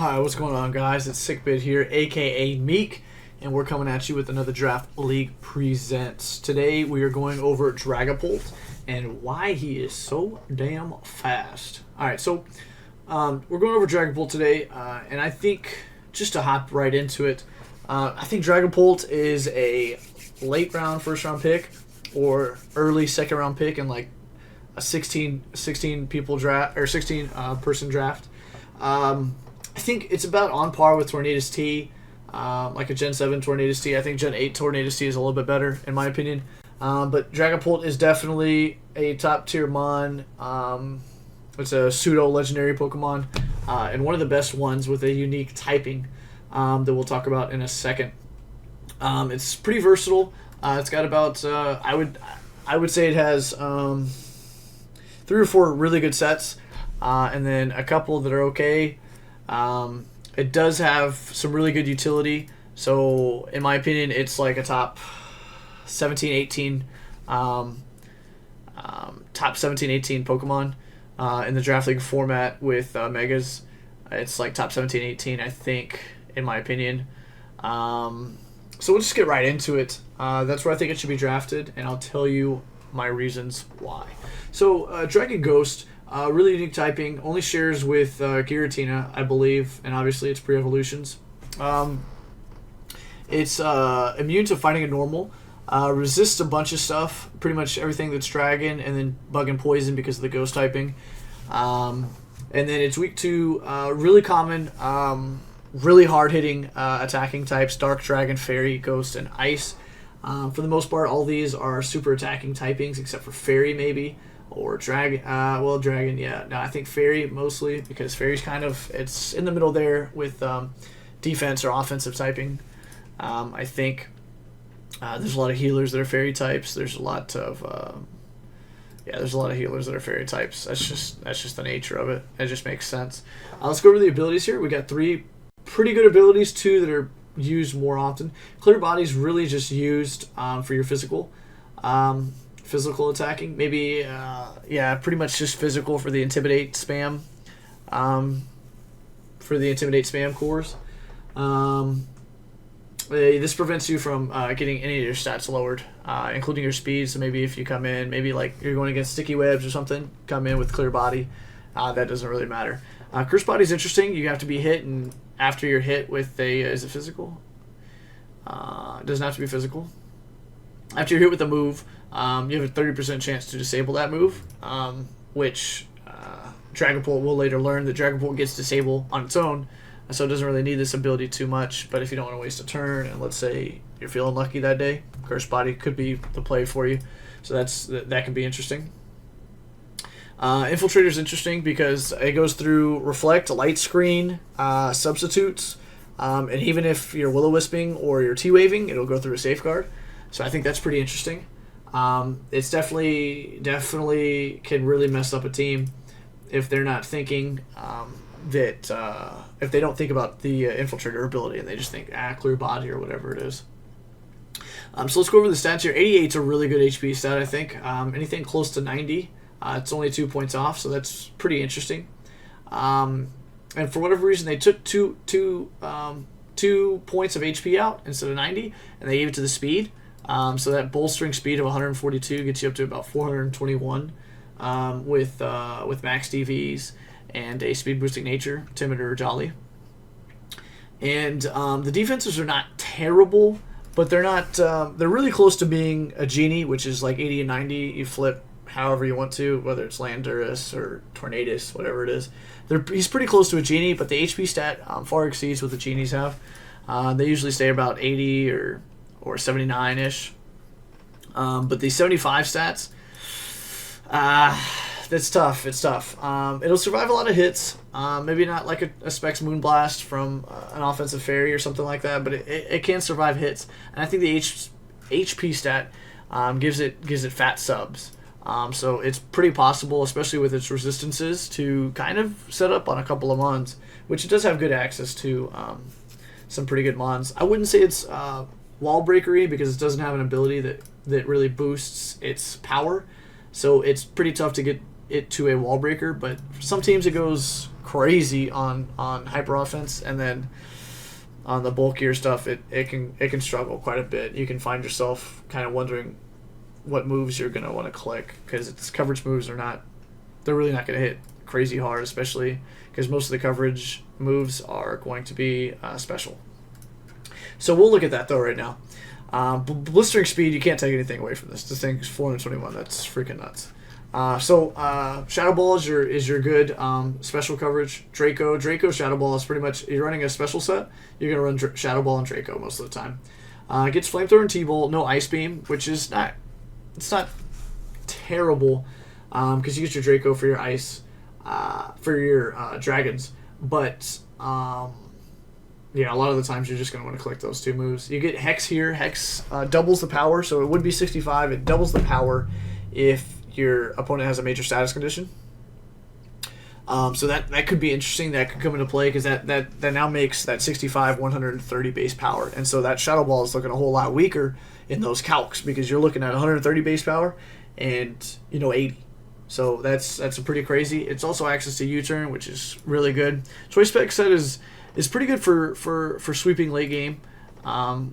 Hi, what's going on, guys? It's Sickbit here, aka Meek, and we're coming at you with another Draft League Presents. Today we are going over Dragapult and why he is so damn fast. Alright, so we're going over Dragapult today, and I think, just to hop right into it, I think Dragapult is a late round first round pick or early second round pick in like a 16 people draft or 16 person draft. I think it's about on par with Tornadus T, like a Gen 7 Tornadus T. I think Gen 8 Tornadus T is a little bit better, in my opinion. But Dragapult is definitely a top-tier mon. It's a pseudo-legendary Pokemon, and one of the best ones with a unique typing that we'll talk about in a second. It's pretty versatile. It's got about, I would say it has 3 or 4 really good sets, and then a couple that are okay. It does have some really good utility, so in my opinion it's like a top 17, 18 top 17, 18 Pokemon in the Draft League format with Megas. It's like top 17, 18 I think, in my opinion. So we'll just get right into it. That's where I think it should be drafted, and I'll tell you my reasons why. So Dragon Ghost, really unique typing, only shares with Giratina, I believe, and obviously it's pre-evolutions. It's immune to fighting a normal, resists a bunch of stuff, pretty much everything that's dragon, and then bug and poison because of the ghost typing. And then it's weak to really common, really hard-hitting attacking types, dark, dragon, fairy, ghost, and ice. For the most part, all these are super attacking typings, except for fairy maybe. Or dragon, dragon, yeah. No, I think fairy mostly, because fairy's kind of, it's in the middle there with defense or offensive typing. I think there's a lot of healers that are fairy types. There's a lot of, there's a lot of healers that are fairy types. That's just the nature of it. It just makes sense. Let's go over the abilities here. We got 3 pretty good abilities, 2 that are used more often. Clear Body's really just used for your physical. Physical attacking, maybe, pretty much just physical for the Intimidate spam, cores. This prevents you from getting any of your stats lowered, including your speed. So maybe if you come in, maybe like you're going against sticky webs or something, come in with Clear Body. That doesn't really matter. Curse Body is interesting. You have to be hit, and after you're hit with a, is it physical? It doesn't have to be physical. After you're hit with a move, you have a 30% chance to disable that move, which Dragapult will later learn that Dragapult gets disabled on its own, so it doesn't really need this ability too much. But if you don't want to waste a turn, and let's say you're feeling lucky that day, Curse Body could be the play for you. So that can be interesting. Infiltrator is interesting because it goes through Reflect, Light Screen, Substitutes, and even if you're Will-O-Wisping or you're T-Waving, it'll go through a Safeguard. So I think that's pretty interesting. It's definitely can really mess up a team if they're not thinking if they don't think about the Infiltrator ability and they just think Clear Body or whatever it is. So let's go over the stats here. 88 is a really good HP stat, I think. Anything close to 90, it's only 2 points off, so that's pretty interesting. And for whatever reason, they took two points of HP out instead of 90, and they gave it to the speed. So that bolstering speed of 142 gets you up to about 421 with max DVs and a speed boosting nature, timid or jolly. And the defenses are not terrible, but they're not. They're really close to being a genie, which is like 80 and 90. You flip however you want to, whether it's Landorus or Tornadus, whatever it is. He's pretty close to a genie, but the HP stat far exceeds what the genies have. They usually stay about 80 or 79-ish. But the 75 stats, that's tough. It's tough. It'll survive a lot of hits. Maybe not like a Specs Moonblast from an offensive fairy or something like that, but it can survive hits. And I think the HP stat gives it fat subs. So it's pretty possible, especially with its resistances, to kind of set up on a couple of mons, which it does have good access to some pretty good mons. I wouldn't say it's wall breakery because it doesn't have an ability that really boosts its power, so it's pretty tough to get it to a wall breaker, but for some teams it goes crazy on hyper offense, and then on the bulkier stuff it can struggle quite a bit. You can find yourself kind of wondering what moves you're going to want to click, because its coverage moves they're really not going to hit crazy hard, especially because most of the coverage moves are going to be special. So we'll look at that though right now. Blistering speed, you can't take anything away from this. This thing's 421. That's freaking nuts. Shadowball is your good special coverage. Draco Shadowball is pretty much, you're running a special set, you're gonna run Shadowball and Draco most of the time. Gets flamethrower and T-Bolt, no ice beam, which is not terrible, because you get your Draco for your ice, for your dragons, but yeah, a lot of the times you're just going to want to click those two moves. You get Hex here. Hex doubles the power, so it would be 65. It doubles the power if your opponent has a major status condition. So that could be interesting. That could come into play, because that now makes that 65 130 base power. And so that Shadow Ball is looking a whole lot weaker in those calcs, because you're looking at 130 base power and 80. So that's a pretty crazy. It's also access to U-turn, which is really good. Choice spec set is pretty good for sweeping late game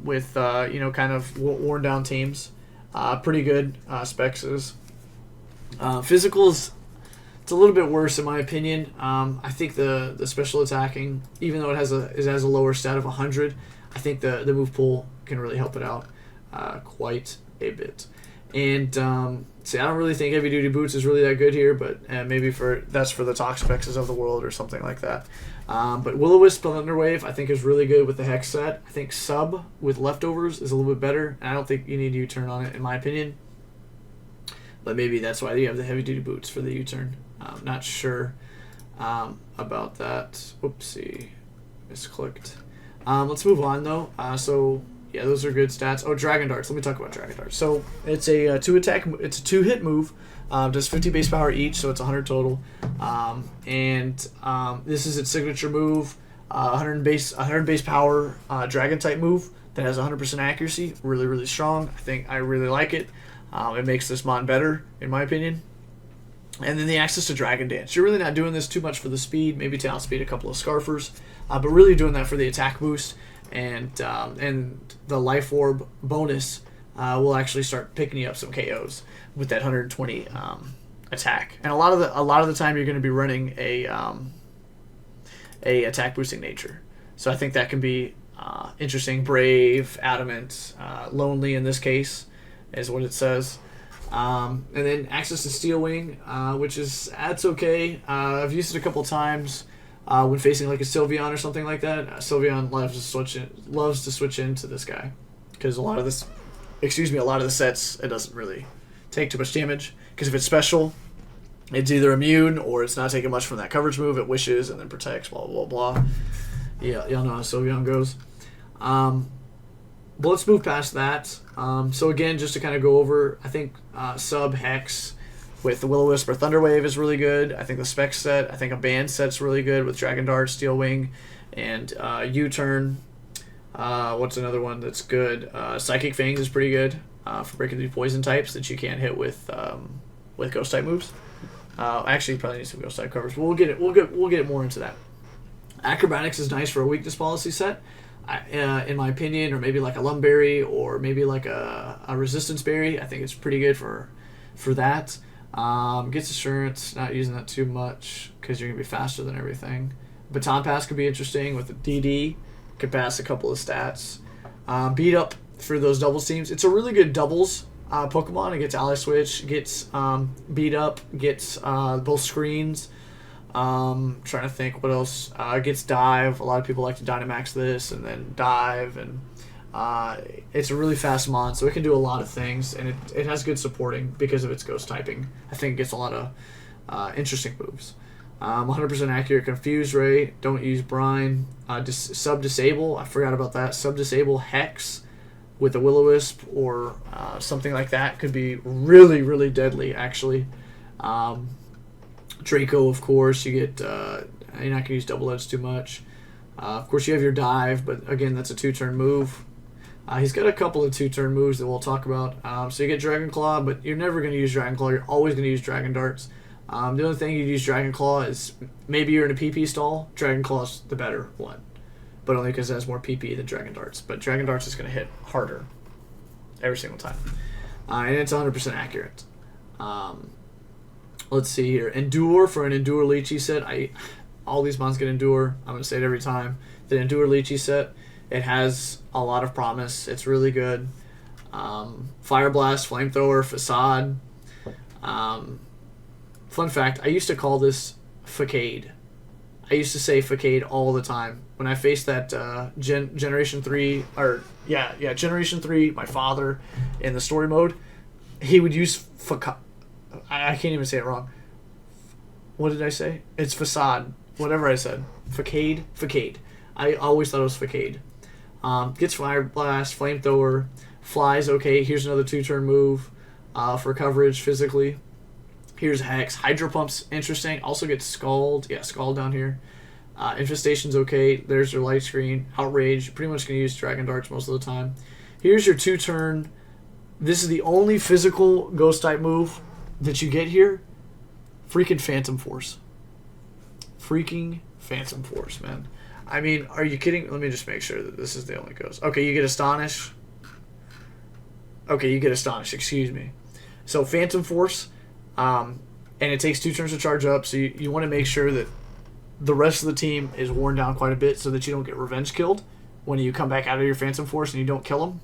with kind of worn down teams. Pretty good specs is. Physicals, it's a little bit worse in my opinion. I think the special attacking, even though it has a lower stat of 100, I think the move pool can really help it out quite a bit. And see, I don't really think heavy duty boots is really that good here, but maybe that's for the Toxapexes of the world or something like that. But Will-O-Wisp Thunderwave I think is really good with the Hex set. I think Sub with leftovers is a little bit better, and I don't think you need U-turn on it in my opinion. But maybe that's why you have the heavy duty boots for the U-turn. I'm not sure about that. Oopsie, misclicked. Let's move on though. So yeah, those are good stats. Oh, Dragon Darts. Let me talk about Dragon Darts. So it's a two hit move. Does 50 base power each, so it's 100 total. This is its signature move. 100 base power dragon type move that has 100% accuracy. Really, really strong. I really like it. It makes this mon better, in my opinion. And then the access to Dragon Dance. You're really not doing this too much for the speed. Maybe to outspeed a couple of Scarfers, but really doing that for the attack boost. And the Life Orb bonus will actually start picking you up some KOs with that 120 attack. And a lot of the time you're going to be running a attack boosting nature. So I think that can be interesting. Brave, Adamant, Lonely in this case is what it says. And then access to Steel Wing, that's okay. I've used it a couple times. When facing like a Sylveon or something like that. Sylveon loves to switch into this guy, because a lot of the sets, it doesn't really take too much damage, because if it's special, it's either immune or it's not taking much from that coverage move. It wishes and then protects, blah blah blah. Yeah, y'all know how Sylveon goes. But let's move past that. So again, just to kind of go over, I think Sub Hex with the Will-O-Wisp or Thunderwave is really good. I think the spec set, I think a band set's really good with Dragon Dart, Steel Wing, and U-Turn. What's another one that's good? Psychic Fangs is pretty good for breaking through poison types that you can't hit with ghost type moves. Actually, you probably need some ghost type covers, but we'll get more into that. Acrobatics is nice for a weakness policy set, in my opinion, or maybe like a Lumberry, or maybe like a Resistance Berry. I think it's pretty good for that. Gets Assurance, not using that too much because you're going to be faster than everything. Baton Pass could be interesting with the DD. Could pass a couple of stats. Beat Up for those doubles teams. It's a really good doubles Pokemon. It gets Ally Switch, gets Beat Up, gets both screens. Trying to think what else. Gets Dive. A lot of people like to Dynamax this and then Dive, and it's a really fast mon, so it can do a lot of things, and it has good supporting because of its ghost typing. I think it gets a lot of interesting moves. 100% accurate Confuse Ray. Don't use Brine. Sub-disable. I forgot about that. Sub-disable Hex with a Will-O-Wisp or something like that could be really, really deadly, actually. Draco, of course. You get... you're not going to use Double Edge too much. Of course, you have your Dive, but again, that's a 2-turn move. He's got a couple of 2-turn moves that we'll talk about. So you get Dragon Claw, but you're never going to use Dragon Claw. You're always going to use Dragon Darts. The only thing you'd use Dragon Claw is maybe you're in a PP stall. Dragon Claw's the better one, but only because it has more PP than Dragon Darts. But Dragon Darts is going to hit harder every single time, and it's 100% accurate. Let's see here. Endure for an Endure Lychee set. All these mons get Endure. I'm going to say it every time. The Endure Lychee set, it has a lot of promise. It's really good. Fire Blast, Flamethrower, Facade. Fun fact, I used to call this Facade. I used to say Facade all the time. When I faced that Generation 3, Generation 3, my father, in the story mode, he would use Facade. I can't even say it wrong. What did I say? It's Facade. Whatever I said. Facade. I always thought it was Facade. Gets Fire Blast, Flamethrower, flies okay. Here's another 2-turn move for coverage physically. Here's Hex. Hydro Pump's interesting. Also gets Scald. Yeah, Scald down here. Infestation's okay. There's your light screen. Outrage. Pretty much going to use Dragon Darts most of the time. Here's your 2-turn. This is the only physical ghost type move that you get here. Freaking Phantom Force. Freaking Phantom Force, man. I mean, are you kidding? Let me just make sure that this is the only ghost. Okay, you get Astonish. Excuse me. So Phantom Force, and it takes 2 turns to charge up, so you want to make sure that the rest of the team is worn down quite a bit so that you don't get revenge killed when you come back out of your Phantom Force and you don't kill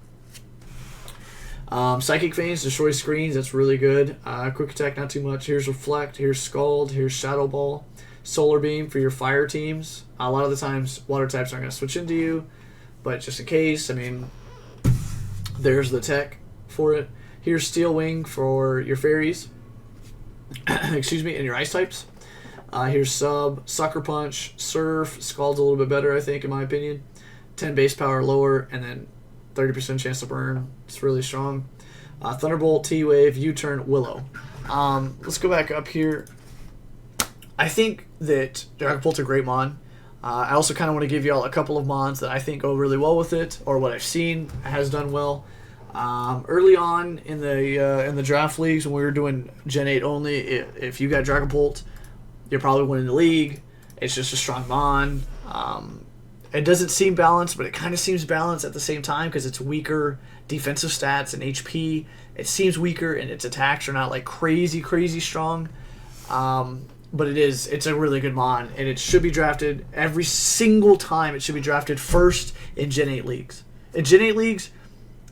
them. Psychic Veins, destroy screens, that's really good. Quick Attack, not too much. Here's Reflect, here's Scald, here's Shadowball. Solar Beam for your fire teams. A lot of the times, water types aren't going to switch into you, but just in case, I mean, there's the tech for it. Here's Steel Wing for your fairies. Excuse me, and your ice types. Here's Sub, Sucker Punch, Surf. Scald's a little bit better, I think, in my opinion. 10 base power lower, and then 30% chance to burn. It's really strong. Thunderbolt, T-Wave, U-Turn, Willow. Let's go back up here. I think that Dragapult's a great mon. I also kind of want to give y'all a couple of mons that I think go really well with it, or what I've seen has done well. Early on in the draft leagues when we were doing Gen 8 only, if you got Dragapult, you're probably winning the league. It's just a strong mon. It doesn't seem balanced, but it kind of seems balanced at the same time because it's weaker defensive stats and HP. It seems weaker, and its attacks are not like crazy strong. But it's a really good mon, and it should be drafted every single time. It should be drafted first in Gen 8 leagues. In Gen 8 leagues,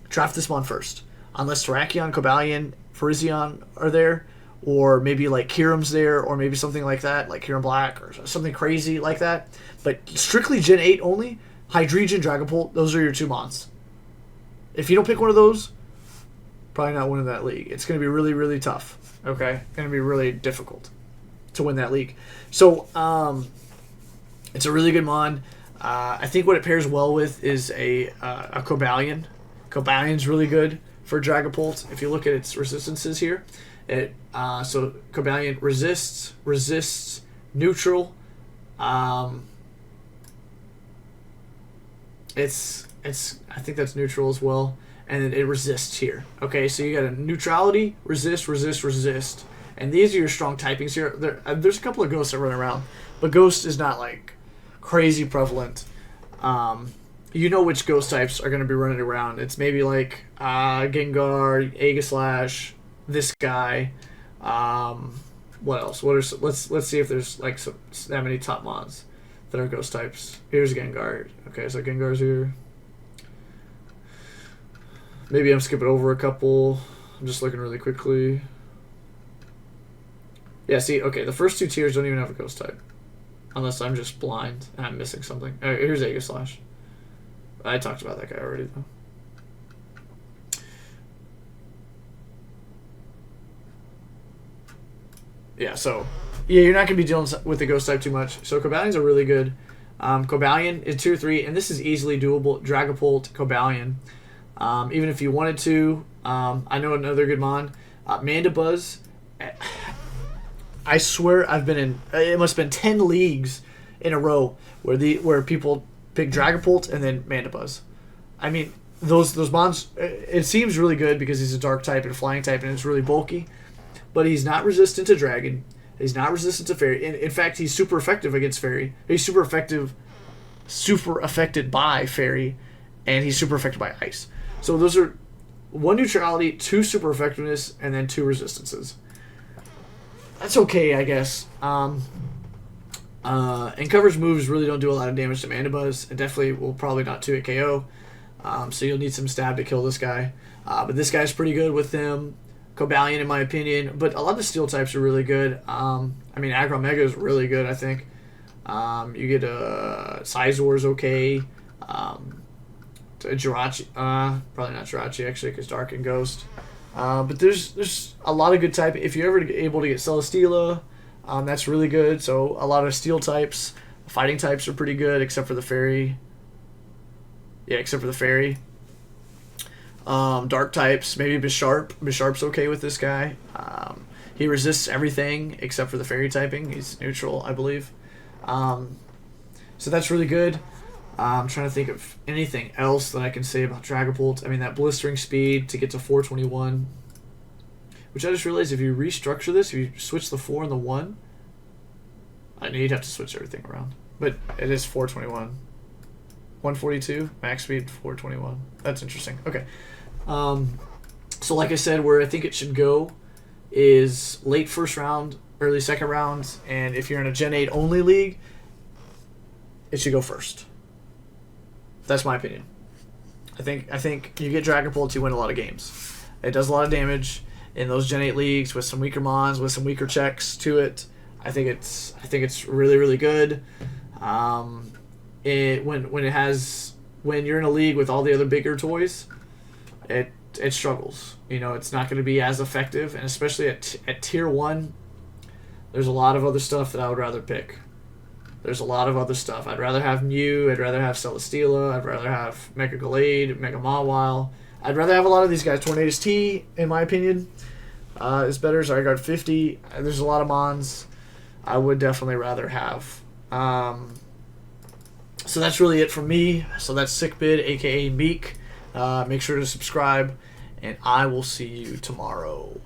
draft this mon first. Unless Terrakion, Cobalion, Farizion are there, or maybe like Kiram's there, or maybe something like that, like Kiram Black, or something crazy like that. But strictly Gen 8 only, Hydreigon, Dragapult, those are your 2 mons. If you don't pick one of those, probably not winning that league. It's going to be really tough, okay? Going to be really difficult to win that league. So, it's a really good mon. I think what it pairs well with is a Cobalion. Cobalion's really good for Dragapult. If you look at its resistances here, so Cobalion resists, neutral. It's I think that's neutral as well, and it resists here. Okay, so you got a neutrality, resist, and these are your strong typings here. There's a couple of ghosts that run around, but ghost is not like crazy prevalent. You know which ghost types are going to be running around. It's maybe like Gengar, Aegislash, this guy. What else? Let's see if there's like that many top mons that are ghost types. Here's Gengar. Okay, so Gengar's here. Maybe I'm skipping over a couple. I'm just looking really quickly. Yeah, see, okay, the first 2 tiers don't even have a ghost type. Unless I'm just blind and I'm missing something. All right, here's Aegislash. I talked about that guy already, though. Yeah, so, yeah, you're not going to be dealing with the ghost type too much. So Cobalions are really good. Cobalion is tier 3, and this is easily doable. Dragapult, Cobalion. Even if you wanted to, I know another good mon. Mandibuzz. I swear I've been in, it must have been 10 leagues in a row where people pick Dragapult and then Mandibuzz. I mean, those mons, it seems really good because he's a dark type and a flying type and it's really bulky, but he's not resistant to dragon. He's not resistant to fairy. In fact, he's super effective against fairy. He's super affected by fairy, and he's super affected by ice. So those are 1 neutrality, 2 super effectiveness, and then 2 resistances. That's okay, I guess. And coverage moves really don't do a lot of damage to Mandibuzz, and definitely will probably not 2-hit KO. So you'll need some stab to kill this guy. But this guy's pretty good with them. Cobalion, in my opinion. But a lot of the steel types are really good. I mean, Aggro Mega is really good, I think. You get Sizeor's okay. Jirachi, probably not Jirachi, actually, because Dark and Ghost. But there's a lot of good type. If you're ever able to get Celesteela, that's really good. So a lot of steel types. Fighting types are pretty good, except for the fairy. Yeah, except for the fairy. Dark types, maybe Bisharp. Bisharp's okay with this guy. He resists everything except for the fairy typing. He's neutral, I believe. So that's really good. I'm trying to think of anything else that I can say about Dragapult. I mean, that blistering speed to get to 421. Which I just realized if you restructure this, if you switch the 4 and the 1, I know you'd have to switch everything around. But it is 421. 142, max speed 421. That's interesting. Okay. So like I said, where I think it should go is late first round, early second rounds, and if you're in a Gen 8 only league, it should go first. That's my opinion. I think you get Dragapult, you win a lot of games. It does a lot of damage in those Gen 8 leagues with some weaker mons, with some weaker checks to it. I think it's really, really good. When you're in a league with all the other bigger toys, it struggles. You know, it's not going to be as effective, and especially at tier 1, there's a lot of other stuff that I would rather pick. There's a lot of other stuff. I'd rather have Mew, I'd rather have Celesteela, I'd rather have Mega Gallade, Mega Mawile. I'd rather have a lot of these guys. Tornadus T, in my opinion, is better. Zygarde 50. There's a lot of mons I would definitely rather have. So that's really it from me. So that's Sickbid, aka Meek. Make sure to subscribe, and I will see you tomorrow.